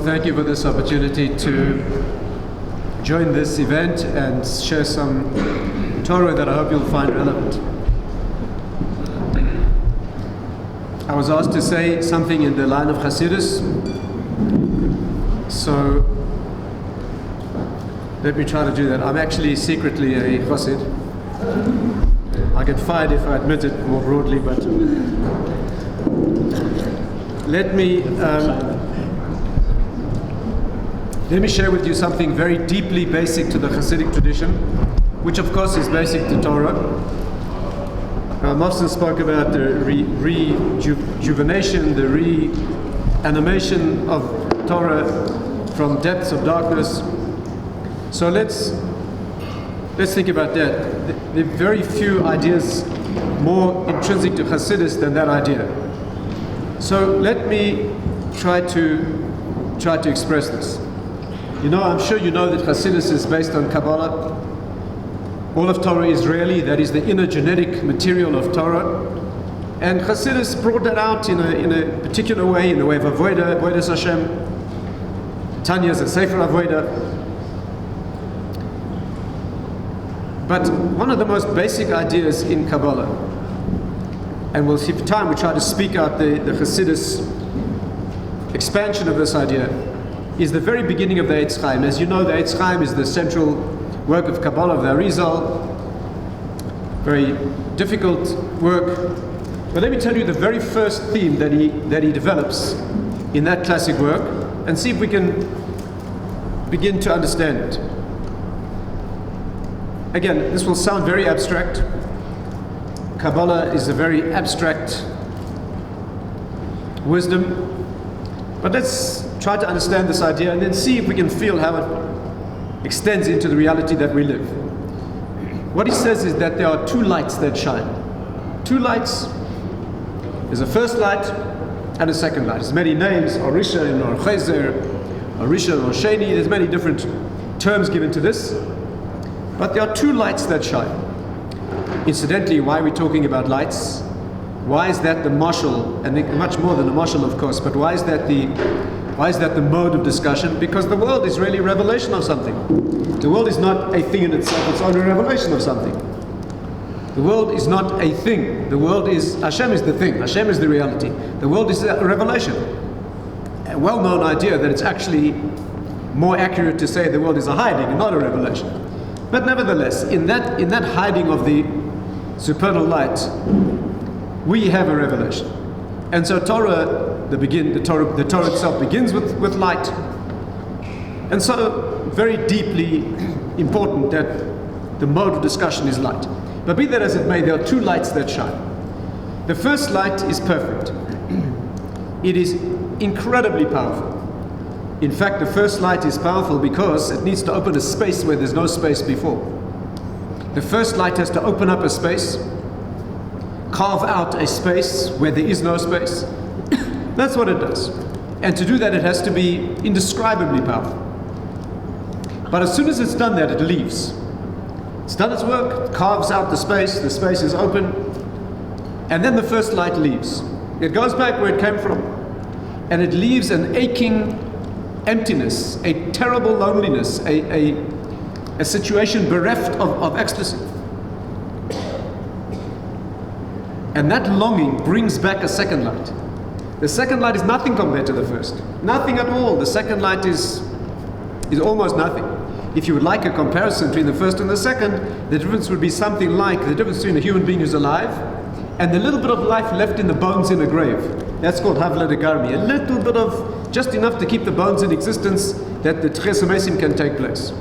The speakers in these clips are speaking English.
thank you for this opportunity to join this event and share some Torah that I hope you'll find relevant. I was asked to say something in the line of Chasidut, so let me try to do that. I'm actually secretly a Chasid. I get fired if I admit it more broadly, but let me share with you something very deeply basic to the Hasidic tradition, which of course is basic to Torah. Mofson spoke about the rejuvenation, the reanimation of Torah from depths of darkness. So let's think about that. There are very few ideas more intrinsic to Hasidus than that idea. So let me try to express this. You know, I'm sure you know that Hasidus is based on Kabbalah. All of Torah is Israeli, that is the inner genetic material of Torah. And Hasidus brought that out in a particular way, in the way of Avodah, Avodas Hashem. Tanya is a Sefer Avodah. But one of the most basic ideas in Kabbalah, and we'll see for time, we try to speak out the Hasidus expansion of this idea, is the very beginning of the Eitz Chaim. As you know, the Eitz Chaim is the central work of Kabbalah of the Arizal. Very difficult work. But let me tell you the very first theme that he develops in that classic work, and see if we can begin to understand it. Again, this will sound very abstract. Kabbalah is a very abstract wisdom. But let's try to understand this idea and then see if we can feel how it extends into the reality that we live. What he says is that there are two lights that shine. Two lights. There's a first light and a second light. There's many names, Orisha or Chezer, Orisha or Sheni. There's many different terms given to this. But there are two lights that shine. Incidentally, why are we talking about lights? Why is that the mashal, and much more than the mashal, of course, but why is that the mode of discussion? Because the world is really a revelation of something. The world is not a thing in itself, it's only a revelation of something. The world is not a thing. The world is, Hashem is the thing, Hashem is the reality. The world is a revelation. A well-known idea that it's actually more accurate to say the world is a hiding and not a revelation. But nevertheless, in that hiding of the supernal light, we have a revelation. And so Torah itself begins with light. And so very deeply important that the mode of discussion is light. But be that as it may, there are two lights that shine. The first light is perfect. It is incredibly powerful. In fact, the first light is powerful because it needs to open a space where there's no space before. The first light has to open up a space, carve out a space where there is no space. That's what it does. And to do that, it has to be indescribably powerful. But as soon as it's done that, it leaves. It's done its work, it carves out the space is open, and then the first light leaves. It goes back where it came from, and it leaves an aching emptiness, a terrible loneliness, a situation bereft of ecstasy. And that longing brings back a second light. The second light is nothing compared to the first. Nothing at all. The second light is almost nothing. If you would like a comparison between the first and the second, the difference would be something like the difference between a human being who's alive and the little bit of life left in the bones in a grave. That's called Havla de Garmi. A little bit of, just enough to keep the bones in existence that the Tches Amesim can take place.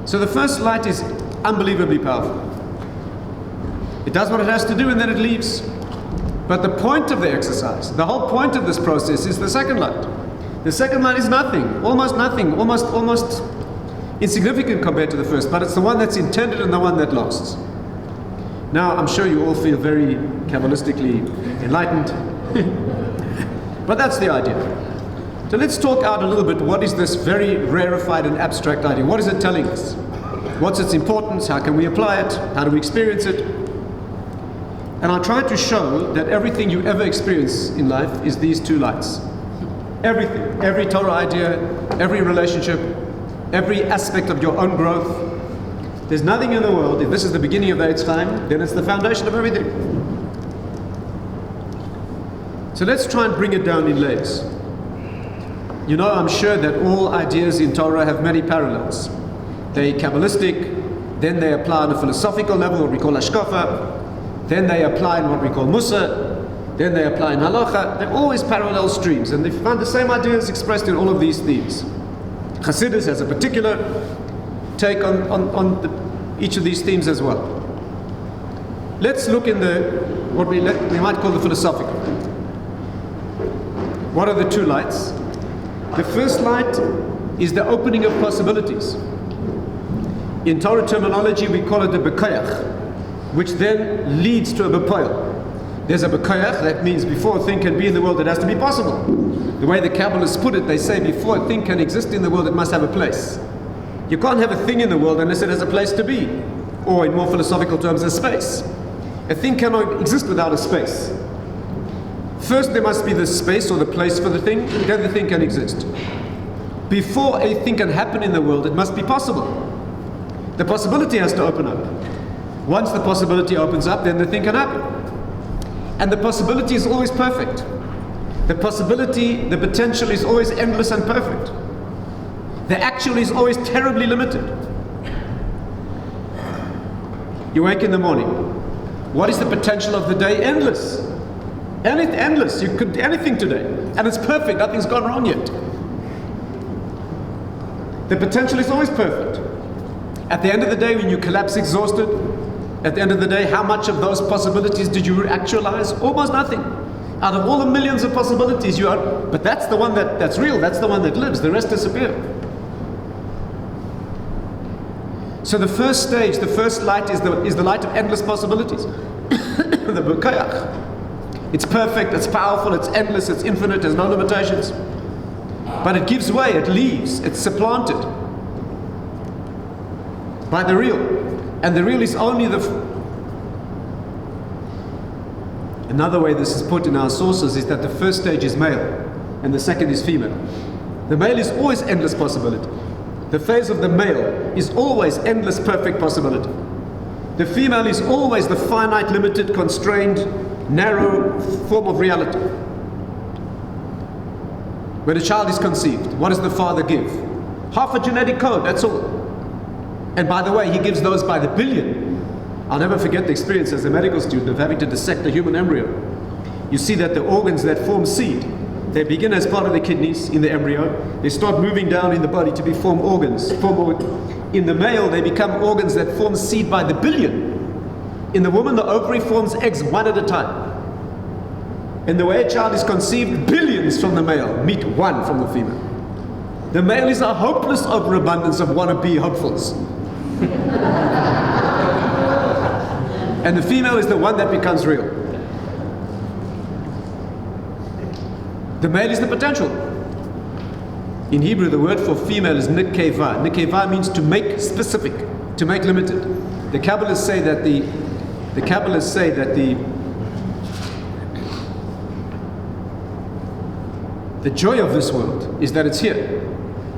So the first light is unbelievably powerful. It does what it has to do and then it leaves. But the point of the exercise, the whole point of this process is the second light. The second light is nothing, almost insignificant compared to the first, but it's the one that's intended and the one that lasts. Now, I'm sure you all feel very Kabbalistically enlightened, but that's the idea. So let's talk out a little bit, what is this very rarefied and abstract idea? What is it telling us? What's its importance? How can we apply it? How do we experience it? And I'll try to show that everything you ever experience in life is these two lights. Everything, every Torah idea, every relationship, every aspect of your own growth. There's nothing in the world, if this is the beginning of the Eitz Chaim, then it's the foundation of everything. So let's try and bring it down in layers. You know, I'm sure that all ideas in Torah have many parallels. They're Kabbalistic, then they apply on a philosophical level, what we call Hashkafa, then they apply in what we call Musa, then they apply in Halacha. They're always parallel streams, and they find the same ideas expressed in all of these themes. Chasidut has a particular take on each of these themes as well. Let's look in what we might call the philosophical. What are the two lights? The first light is the opening of possibilities. In Torah terminology, we call it a bekoyach, which then leads to a bepoil. There's a bekoyach, that means before a thing can be in the world, it has to be possible. The way the Kabbalists put it, they say before a thing can exist in the world, it must have a place. You can't have a thing in the world unless it has a place to be, or in more philosophical terms, a space. A thing cannot exist without a space. First there must be the space or the place for the thing, then the thing can exist. Before a thing can happen in the world, it must be possible. The possibility has to open up. Once the possibility opens up, then the thing can happen. And the possibility is always perfect. The possibility, the potential is always endless and perfect. The actual is always terribly limited. You wake in the morning. What is the potential of the day? Endless. Endless. You could do anything today. And it's perfect. Nothing's gone wrong yet. The potential is always perfect. At the end of the day, when you collapse exhausted, at the end of the day, how much of those possibilities did you actualize? Almost nothing. Out of all the millions of possibilities you are, but that's the one that's real, that's the one that lives, the rest disappear. So the first stage, the first light is the light of endless possibilities. The Bukayach. It's perfect, it's powerful, it's endless, it's infinite, there's no limitations. But it gives way, it leaves, it's supplanted by the real. And the real is only Another way this is put in our sources is that the first stage is male and the second is female. The male is always endless possibility. The phase of the male is always endless perfect possibility. The female is always the finite, limited, constrained, narrow form of reality. When a child is conceived, what does the father give? Half a genetic code, that's all. And by the way, he gives those by the billion. I'll never forget the experience as a medical student of having to dissect a human embryo. You see that the organs that form seed, they begin as part of the kidneys in the embryo. They start moving down in the body to be form organs. In the male, they become organs that form seed by the billion. In the woman, the ovary forms eggs one at a time. And the way a child is conceived, billions from the male meet one from the female. The male is a hopeless overabundance of wannabe hopefuls. And the female is the one that becomes real. The male is the potential. In Hebrew, the word for female is nikeva. Nikeva means to make specific, to make limited. The Kabbalists say that the joy of this world is that it's here.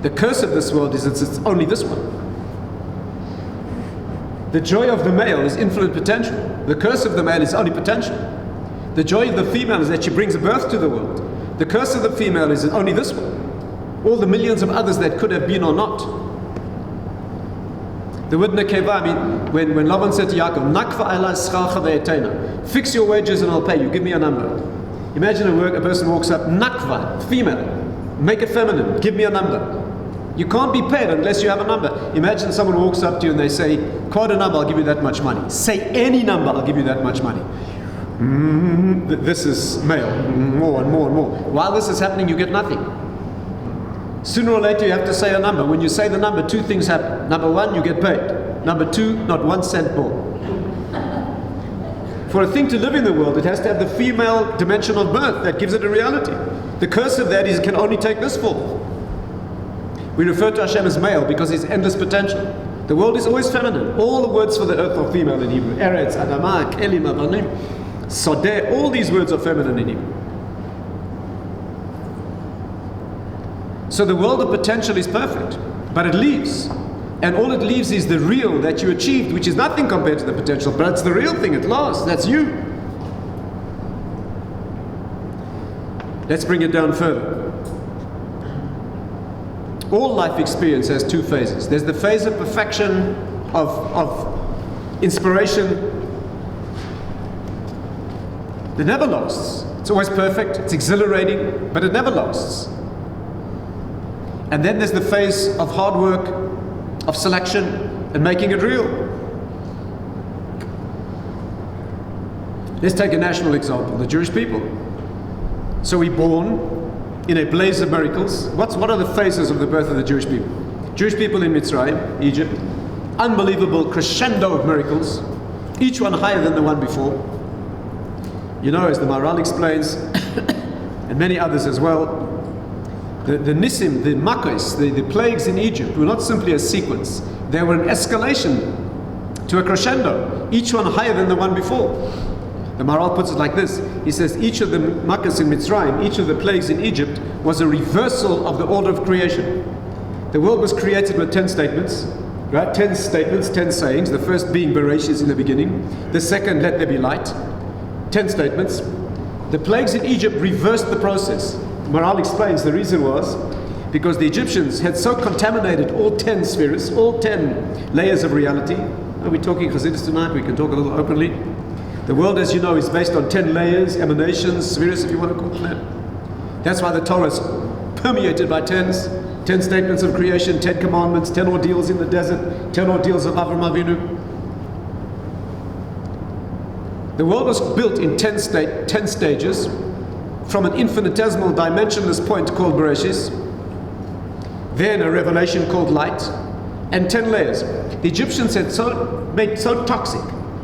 The curse of this world is that it's only this one. The joy of the male is infinite potential. The curse of the male is only potential. The joy of the female is that she brings birth to the world. The curse of the female is only this one. All the millions of others that could have been or not. The word nekeva, when Laban said to Yaakov, Nakva ala schaalcha ve'etena, fix your wages and I'll pay you, give me a number. Imagine a person walks up, Nakva, female, make it feminine, give me a number. You can't be paid unless you have a number. Imagine someone walks up to you and they say, quote a number, I'll give you that much money. Say any number, I'll give you that much money. This is male, more and more and more. While this is happening, you get nothing. Sooner or later, you have to say a number. When you say the number, two things happen. Number one, you get paid. Number two, not 1 cent more. For a thing to live in the world, it has to have the female dimension of birth that gives it a reality. The curse of that is it can only take this form. We refer to Hashem as male because it's endless potential. The world is always feminine. All the words for the earth are female in Hebrew. Eretz, Adama, Kelim, Avanim, Sodeh, all these words are feminine in Hebrew. So the world of potential is perfect, but it leaves. And all it leaves is the real that you achieved, which is nothing compared to the potential, but it's the real thing at last. That's you. Let's bring it down further. All life experience has two phases. There's the phase of perfection, of inspiration. It never lasts. It's always perfect, it's exhilarating, but it never lasts. And then there's the phase of hard work, of selection, and making it real. Let's take a national example, the Jewish people. So we're born in a blaze of miracles. What are the phases of the birth of the Jewish people? Jewish people in Mitzrayim, Egypt, unbelievable crescendo of miracles, each one higher than the one before. You know, as the Maharal explains, and many others as well, the Nisim, the Makkos, the plagues in Egypt were not simply a sequence. They were an escalation to a crescendo, each one higher than the one before. The Maharal puts it like this. He says each of the Makkos in Mitzrayim, each of the plagues in Egypt was a reversal of the order of creation. The world was created with 10 statements, right? 10 statements, 10 sayings. The first being Bereshit in the beginning. The second, let there be light. 10 statements. The plagues in Egypt reversed the process. Maharal explains the reason was because the Egyptians had so contaminated all 10 spheres, all 10 layers of reality. Are we talking Chasidut tonight? We can talk a little openly. The world, as you know, is based on 10 layers, emanations, spheres, if you want to call them that. That's why the Torah is permeated by 10 statements of creation, 10 commandments, 10 ordeals in the desert, 10 ordeals of Avram Avinu. The world was built in 10 stages from an infinitesimal dimensionless point called Bereshit, then a revelation called light, and 10 layers. The Egyptians had made so toxic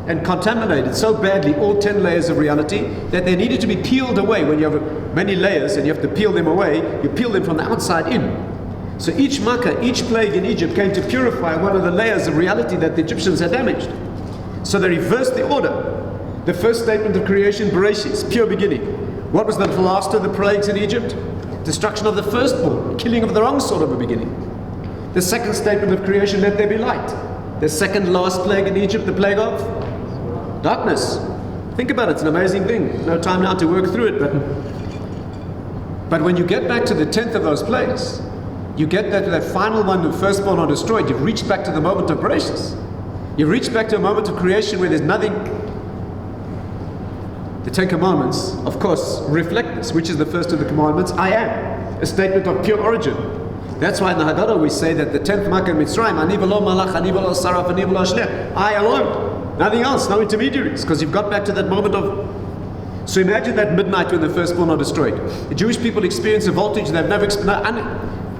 and contaminated so badly all 10 layers of reality that they needed to be peeled away. When you have many layers and you have to peel them away, you peel them from the outside in. So each Makkah, each plague in Egypt came to purify one of the layers of reality that the Egyptians had damaged. So they reversed the order. The first statement of creation, Bereshit, pure beginning. What was the last of the plagues in Egypt? Destruction of the firstborn, killing of the wrong sort of a beginning. The second statement of creation, let there be light. The second last plague in Egypt, the plague of darkness. Think about it, it's an amazing thing. No time now to work through it, but when you get back to the 10th of those plagues, you get that final one, the firstborn are destroyed. You've reached back to the moment of Bereshit. You've reached back to a moment of creation where there's nothing. The 10 commandments, of course, reflect this. Which is the first of the commandments? I am. A statement of pure origin. That's why in the Haggadah we say that the 10th Makkah in Mitzrayim, Ani v'lo malach, ani v'lo saraf, ani v'lo shlech. I alone. Nothing else, no intermediaries. Because you've got back to that moment of... So imagine that midnight when the firstborn are destroyed. The Jewish people experience a voltage they've never experienced,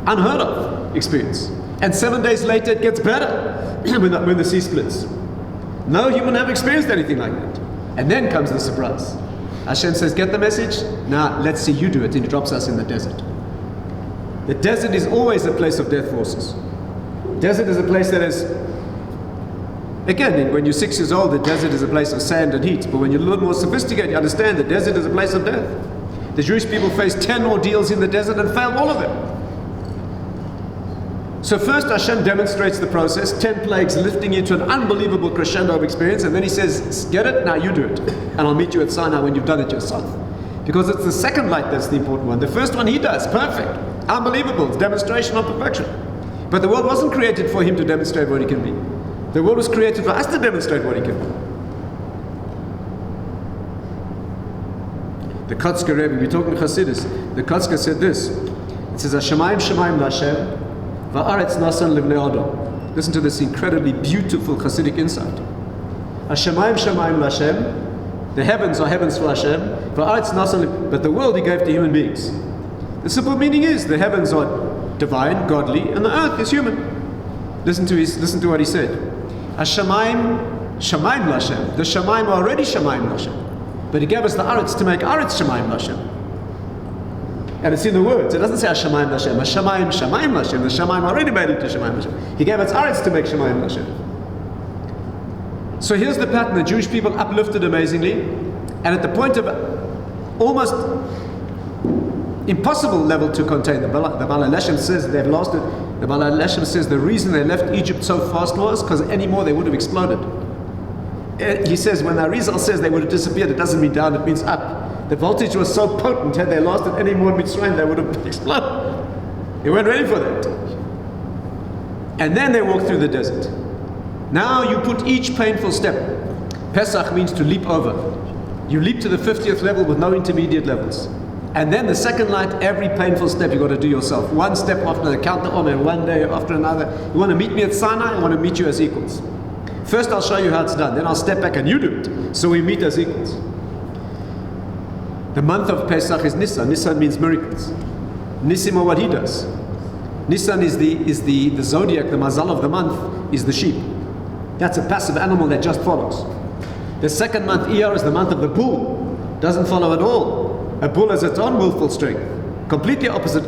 unheard of experience. And 7 days later it gets better when the sea splits. No human ever experienced anything like that. And then comes the surprise. Hashem says, get the message? Now, let's see you do it. And he drops us in the desert. The desert is always a place of death forces. Desert is a place that is, again, when you're 6 years old, the desert is a place of sand and heat. But when you're a little more sophisticated, you understand the desert is a place of death. The Jewish people faced 10 ordeals in the desert and failed all of them. So first Hashem demonstrates the process, 10 plagues lifting you to an unbelievable crescendo of experience, and then he says, get it? Now you do it. And I'll meet you at Sinai when you've done it yourself. Because it's the second light that's the important one. The first one he does, perfect, unbelievable, it's demonstration of perfection. But the world wasn't created for him to demonstrate what he can be. The world was created for us to demonstrate what he can be. The Kotzker Rebbe, we're talking Chasidus, the Kotzker said this, it says, Hashemayim Shemayim Lashem, Listen to this incredibly beautiful Hasidic insight. Hashemayim Shemayim Lashem, the heavens are heavens for Hashem, but the world he gave to human beings. The simple meaning is the heavens are divine, godly, and the earth is human. Listen to what he said. Hashemayim Shemayim Lashem. The Shemayim are already Shemayim Lashem, but he gave us the Aretz to make Aretz Shemayim Lashem. And it's in the words. It doesn't say Hashemayim Lashem. Hashemayim Shemayim Lashem. The Shemayim already made it to Shemayim Lashem. He gave us Aretz to make Shemayim Lashem. So here's the pattern. The Jewish people uplifted amazingly, and at the point of almost impossible level to contain. The Baal HaLeshem says they've lost it. The Baal HaLeshem says the reason they left Egypt so fast was because any more they would have exploded. He says when Arizal says they would have disappeared, it doesn't mean down, it means up. The voltage was so potent, had they lasted any more in Mitzrayim, they would have exploded. They weren't ready for that. And then they walked through the desert. Now you put each painful step. Pesach means to leap over. You leap to the 50th level with no intermediate levels. And then the second night, every painful step you've got to do yourself. One step after another, count the Omer, one day after another. You want to meet me at Sinai, I want to meet you as equals. First I'll show you how it's done, then I'll step back and you do it. So we meet as equals. The month of Pesach is Nisan. Nisan means miracles. Nisim are what he does. Nisan is the zodiac, the mazal of the month is the sheep. That's a passive animal that just follows. The second month, Iyar, is the month of the bull. Doesn't follow at all. A bull has its own willful strength. Completely opposite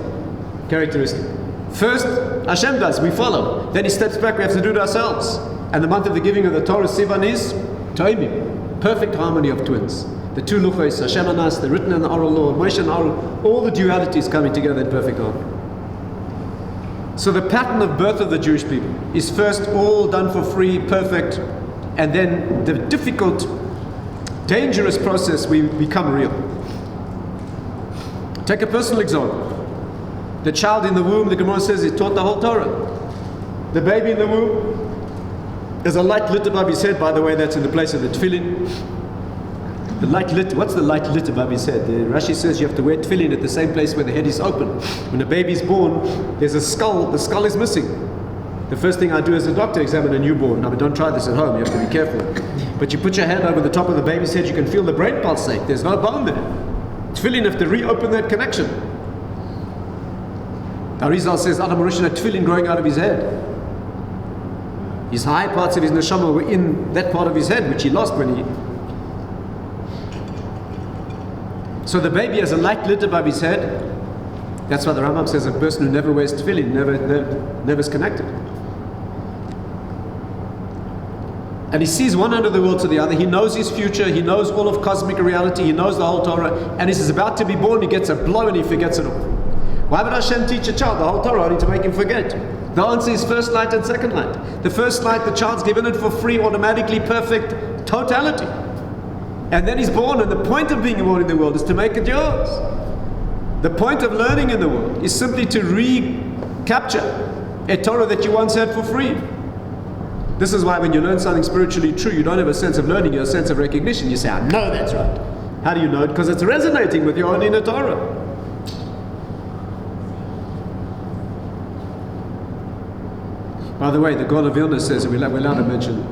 characteristic. First, Hashem does, we follow. Then he steps back, we have to do it ourselves. And the month of the giving of the Torah, Sivan, is Toimim. Perfect harmony of twins. The two Luchos, Hashem and us, the written and the oral law, Moshe and oral, all the dualities coming together in perfect harmony. So the pattern of birth of the Jewish people is first all done for free, perfect, and then the difficult, dangerous process, we become real. Take a personal example. The child in the womb, the Gemara says, is taught the whole Torah. The baby in the womb, there's a light lit above his head, by the way, that's in the place of the tefillin. The light lit, what's the light lit above his head? Rashi says you have to wear tefillin at the same place where the head is open. When a baby's born, there's a skull, the skull is missing. The first thing I do as a doctor, examine a newborn. Now, don't try this at home, you have to be careful. But you put your hand over the top of the baby's head, you can feel the brain pulsate. There's no bone there. Tefillin have to reopen that connection. Arizal says Adam Rishon had tefillin growing out of his head. His high parts of his neshama were in that part of his head, which he lost when he... So the baby has a light lit above his head. That's why the Rambam says a person who never wears tefillin never is connected. And he sees one end of the world to the other. He knows his future. He knows all of cosmic reality. He knows the whole Torah. And he's about to be born. He gets a blow and he forgets it all. Why would Hashem teach a child the whole Torah only to make him forget? The answer is first light and second light. The first light, the child's given it for free, automatically perfect totality. And then he's born, and the point of being born in the world is to make it yours. The point of learning in the world is simply to recapture a Torah that you once had for free. This is why when you learn something spiritually true, you don't have a sense of learning, you have a sense of recognition. You say, I know that's right. How do you know it? Because it's resonating with your own inner Torah. By the way, the God of Vilna says, we're allowed to mention.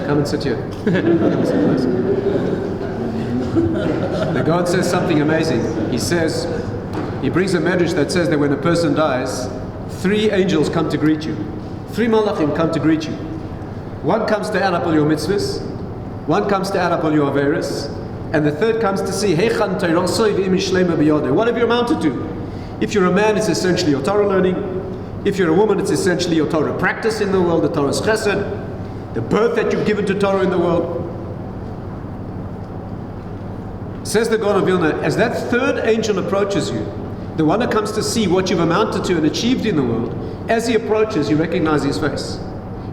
Come and sit here. The God says something amazing. He says, he brings a medrash that says that when a person dies, 3 angels come to greet you. 3 malachim come to greet you. One comes to add up all your mitzvahs, one comes to add up all your averis, and the third comes to see, what have you amounted to? If you're a man, it's essentially your Torah learning. If you're a woman, it's essentially your Torah practice in the world, the Torah's chesed, the birth that you've given to Torah in the world. Says the God of Vilna, as that third angel approaches you, the one that comes to see what you've amounted to and achieved in the world, as he approaches, you recognize his face.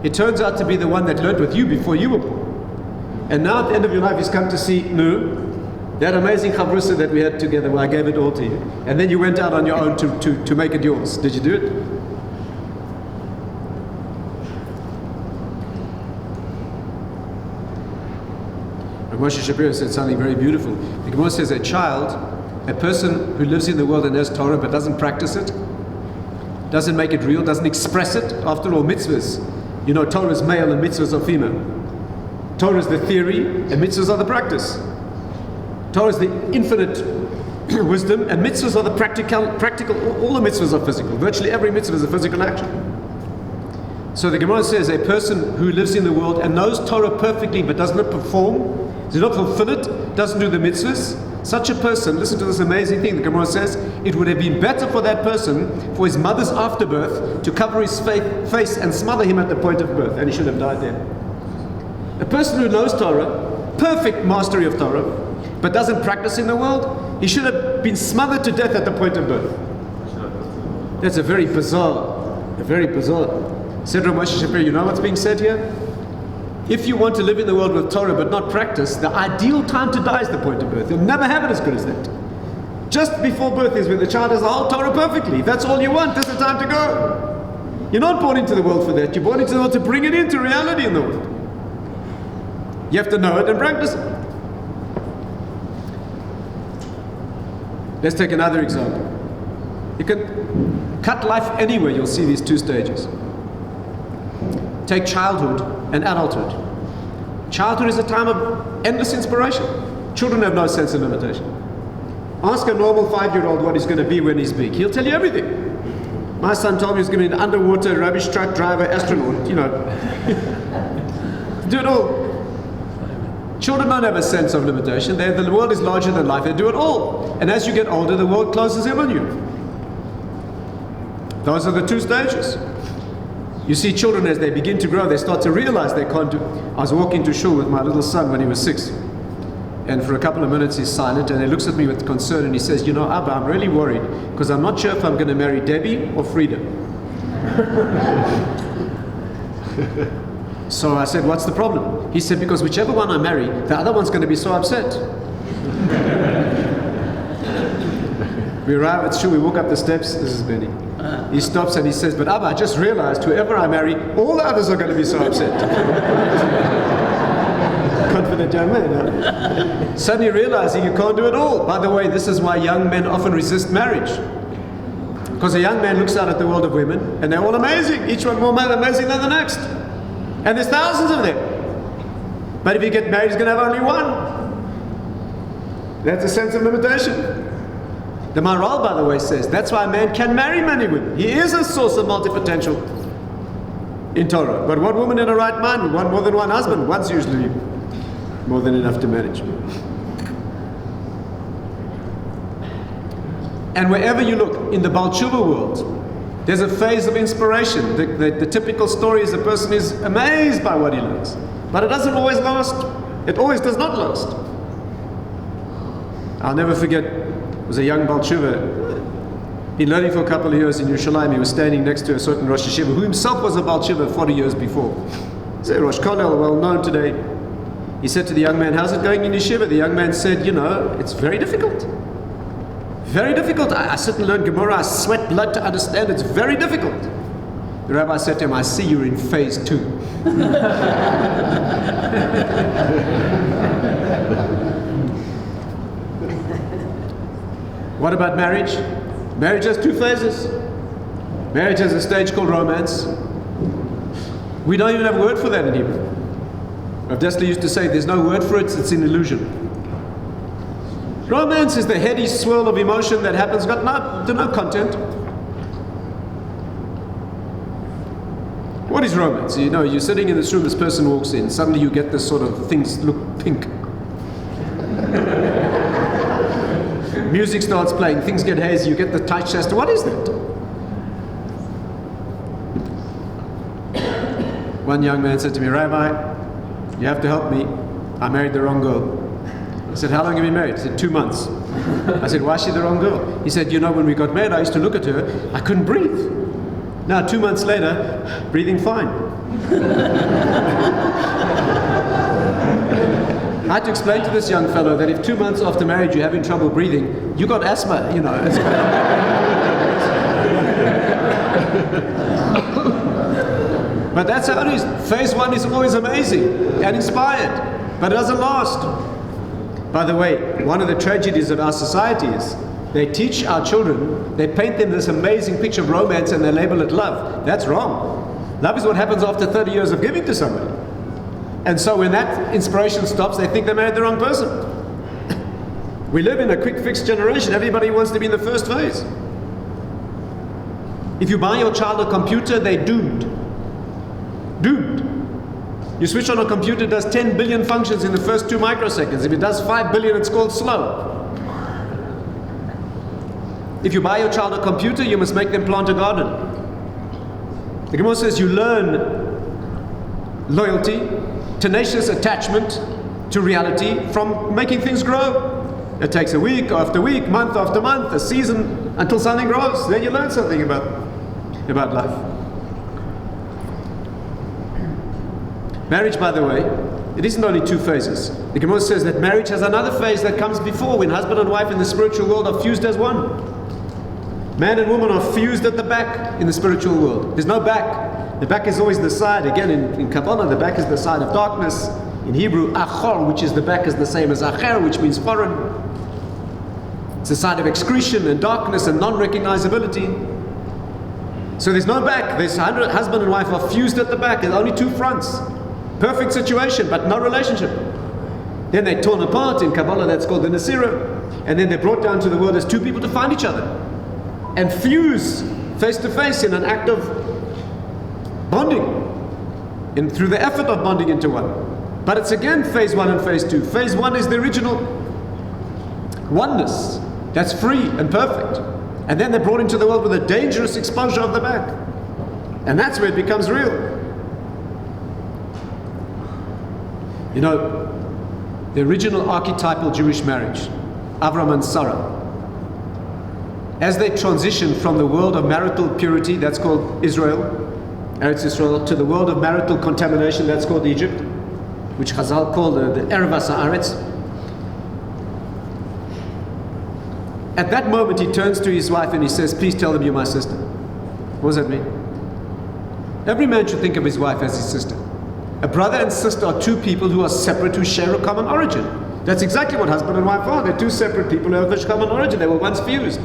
It turns out to be the one that learned with you before you were born. And now at the end of your life, he's come to see, that amazing chavrusa that we had together where I gave it all to you. And then you went out on your own to make it yours. Did you do it? Moshe Shapiro said something very beautiful. The Gemara says a child, a person who lives in the world and has Torah but doesn't practice it, doesn't make it real, doesn't express it. After all, mitzvahs, you know, Torah is male and mitzvahs are female. Torah is the theory and mitzvahs are the practice. Torah is the infinite wisdom and mitzvahs are the practical, all the mitzvahs are physical. Virtually every mitzvah is a physical action. So the Gemara says a person who lives in the world and knows Torah perfectly but does not perform, does not fulfill it, doesn't do the mitzvahs, such a person, listen to this amazing thing, the Gemara says, it would have been better for that person, for his mother's afterbirth, to cover his face and smother him at the point of birth, and he should have died there. A person who knows Torah, perfect mastery of Torah, but doesn't practice in the world, he should have been smothered to death at the point of birth. That's very bizarre. Said Rav Moshe Shapiro, you know what's being said here? If you want to live in the world with Torah but not practice, the ideal time to die is the point of birth. You'll never have it as good as that. Just before birth is when the child has the whole Torah perfectly. If that's all you want, that's the time to go. You're not born into the world for that. You're born into the world to bring it into reality in the world. You have to know it and practice it. Let's take another example. You can cut life anywhere, you'll see these two stages. Take childhood and adulthood. Childhood is a time of endless inspiration. Children have no sense of limitation. Ask a normal 5-year-old what he's going to be when he's big. He'll tell you everything. My son told me he's going to be an underwater rubbish truck driver, astronaut, do it all. Children don't have a sense of limitation. The world is larger than life. They do it all. And as you get older, the world closes in on you. Those are the two stages. You see children as they begin to grow, they start to realize they can't do. I was walking to Shul with my little son when he was 6. And for a couple of minutes he's silent and he looks at me with concern and he says, Abba, I'm really worried because I'm not sure if I'm going to marry Debbie or Frida. So I said, what's the problem? He said, because whichever one I marry, the other one's going to be so upset. We arrive at Shul, we walk up the steps, this is Benny. He stops and he says, but Abba, I just realized whoever I marry, all the others are going to be so upset. Confident young man, huh? Suddenly realizing you can't do it all. By the way, this is why young men often resist marriage. Because a young man looks out at the world of women and they're all amazing, each one more amazing than the next. And there's thousands of them. But if you get married, he's going to have only one. That's a sense of limitation. The Maharal, by the way, says that's why a man can marry many women. He is a source of multi-potential in Torah. But one woman in her right mind would want more than one husband. One's usually more than enough to manage. And wherever you look, in the Baal Tshuva world, there's a phase of inspiration. The typical story is a person is amazed by what he learns. But it doesn't always last. It always does not last. I'll never forget, it was a young Baal Tshuva. Been learning for a couple of years in Yerushalayim. He was standing next to a certain Rosh Yeshiva, who himself was a Baal Tshuva 40 years before. He's a Rosh Kollel, well known today. He said to the young man, how's it going in Yeshiva? The young man said, it's very difficult. Very difficult. I sit and learn Gemara, I sweat blood to understand. It's very difficult. The rabbi said to him, I see you're in phase 2. What about marriage? Marriage has 2 phases. Marriage has a stage called romance. We don't even have a word for that in Hebrew. Rav Dessler used to say, there's no word for it, it's an illusion. Romance is the heady swirl of emotion that happens, got no content. What is romance? You're sitting in this room, this person walks in, suddenly you get this sort of things look pink. Music starts playing, things get hazy, you get the tight chest. What is that? One young man said to me, Rabbi, you have to help me. I married the wrong girl. I said, how long have you been married? He said, 2 months. I said, why is she the wrong girl? He said, when we got married, I used to look at her, I couldn't breathe. Now, 2 months later, breathing fine. I had to explain to this young fellow that if 2 months after marriage you're having trouble breathing, you got asthma, But that's how it is. Phase 1 is always amazing and inspired, but it doesn't last. By the way, one of the tragedies of our society is they teach our children, they paint them this amazing picture of romance and they label it love. That's wrong. Love is what happens after 30 years of giving to somebody. And so when that inspiration stops, they think they married the wrong person. We live in a quick fix generation. Everybody wants to be in the first phase. If you buy your child a computer, they're doomed. Doomed. You switch on a computer, it does 10 billion functions in the first 2 microseconds. If it does 5 billion, it's called slow. If you buy your child a computer, you must make them plant a garden. The Gemara says you learn loyalty tenacious attachment to reality from making things grow. It takes a week after week, month after month, a season, until something grows. Then you learn something about life. Marriage, by the way, it isn't only two phases. The Gemara says that marriage has another phase that comes before, when husband and wife in the spiritual world are fused as one. Man and woman are fused at the back in the spiritual world. There's no back. The back is always the side. Again, in Kabbalah, the back is the side of darkness. In Hebrew, achor, which is the back, is the same as acher, which means foreign. It's the side of excretion and darkness and non-recognizability. So there's no back. There's husband and wife are fused at the back. There's only two fronts. Perfect situation, but no relationship. Then they're torn apart. In Kabbalah, that's called the Nasira. And then they're brought down to the world as two people to find each other and fuse face to face in an act of bonding, and through the effort of bonding into one. But it's again phase one and phase two. Phase one is the original oneness that's free and perfect. And then they're brought into the world with a dangerous exposure of the back. And that's where it becomes real. You know, the original archetypal Jewish marriage, Avram and Sarah, as they transition from the world of marital purity, that's called Israel, Eretz Israel, to the world of marital contamination, that's called Egypt, which Chazal called the Ervas Haaretz. At that moment he turns to his wife and he says, please tell them you're my sister. What does that mean? Every man should think of his wife as his sister. A brother and sister are two people who are separate, who share a common origin. That's exactly what husband and wife are. They're two separate people who have a common origin. They were once fused.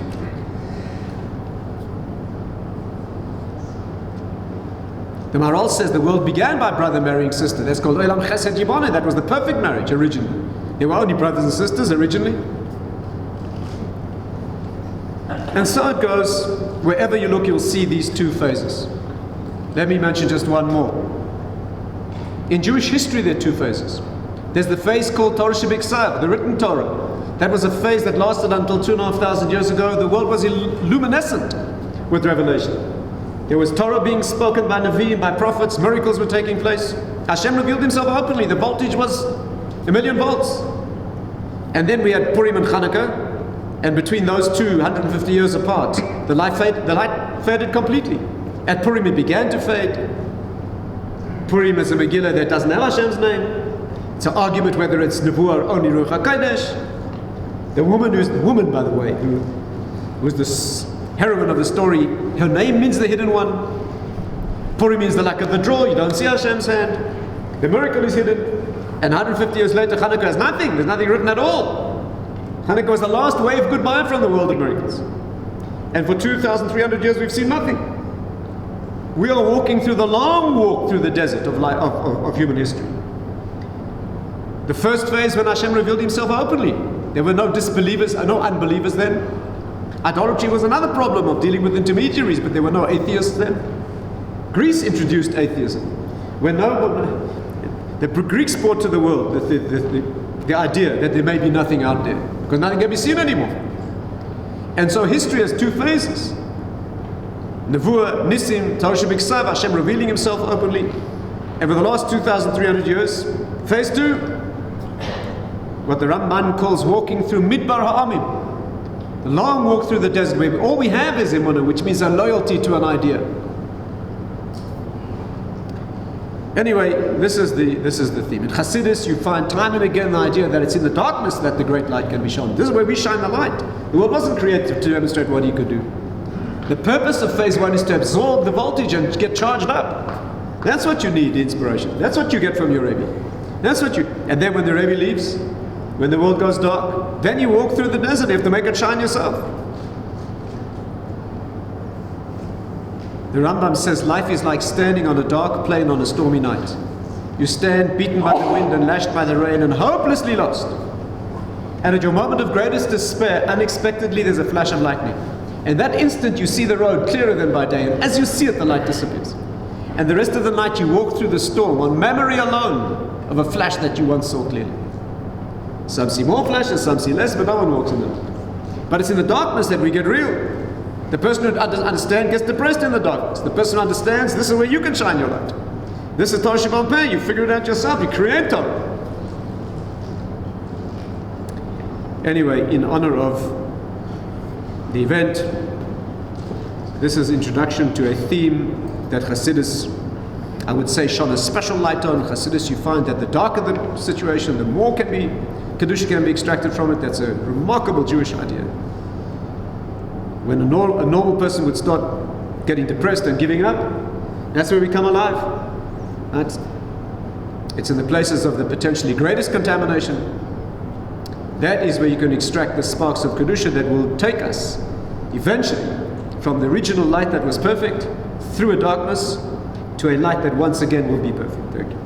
The Maharal says the world began by brother marrying sister. That's called Olam Chesed Yiboneh. That was the perfect marriage originally. There were only brothers and sisters originally. And so it goes. Wherever you look, you'll see these two phases. Let me mention just one more. In Jewish history, there are two phases. There's the phase called Torah Shebiksav, the written Torah. That was a phase that lasted until 2,500 years ago. The world was luminescent with revelation. There was Torah being spoken by Navi and by prophets. Miracles were taking place. Hashem revealed himself openly. The voltage was 1,000,000 volts. And then we had Purim and Hanukkah. And between those two, 150 years apart, the light faded completely. At Purim it began to fade. Purim is a Megillah that doesn't have Hashem's name. It's an argument whether it's Nevuah or only Ruach HaKodesh. The woman, by the way, who was the heroine of the story, her name means the hidden one. Purim means the luck of the draw. You don't see Hashem's hand. The miracle is hidden. And 150 years later, Hanukkah has nothing. There's nothing written at all. Hanukkah was the last wave goodbye from the world of miracles. And for 2,300 years, we've seen nothing. We are walking through the long walk through the desert of human history. The first phase, when Hashem revealed himself openly, there were no disbelievers, no unbelievers then. Idolatry was another problem of dealing with intermediaries, but there were no atheists then. Greece introduced atheism. When the Greeks brought to the world the idea that there may be nothing out there, because nothing can be seen anymore. And so history has two phases. Nevuah, Nisim, Torah Shebiksav, Hashem revealing himself openly. And for the last 2,300 years, phase two, what the Ramban calls walking through Midbar Ha'amim. The long walk through the desert where all we have is Emunah, which means a loyalty to an idea. Anyway, this is the theme. In Chasidus, you find time and again the idea that it's in the darkness that the great light can be shown. This is where we shine the light. The world wasn't created to demonstrate what he could do. The purpose of phase one is to absorb the voltage and get charged up. That's what you need, inspiration. That's what you get from your Rabbi. And then when the Rabbi leaves, when the world goes dark, then you walk through the desert. You have to make it shine yourself. The Rambam says life is like standing on a dark plain on a stormy night. You stand beaten by the wind and lashed by the rain and hopelessly lost. And at your moment of greatest despair, unexpectedly there's a flash of lightning. And that instant you see the road clearer than by day, and as you see it, the light disappears. And the rest of the night you walk through the storm on memory alone of a flash that you once saw clearly. Some see more flashes, some see less, but no one walks in them. But it's in the darkness that we get real. The person who doesn't understand gets depressed in the darkness. The person who understands, this is where you can shine your light. This is Torah Sheba'al Peh. You figure it out yourself. You create Torah. Anyway, in honor of the event, this is introduction to a theme that Chasidus, I would say, shone a special light on. Chasidus, you find that the darker the situation, the more Kedusha can be extracted from it. That's a remarkable Jewish idea. When a normal person would start getting depressed and giving up, that's where we come alive. Right? It's in the places of the potentially greatest contamination. That is where you can extract the sparks of Kedusha that will take us eventually from the original light that was perfect through a darkness to a light that once again will be perfect. Thank you.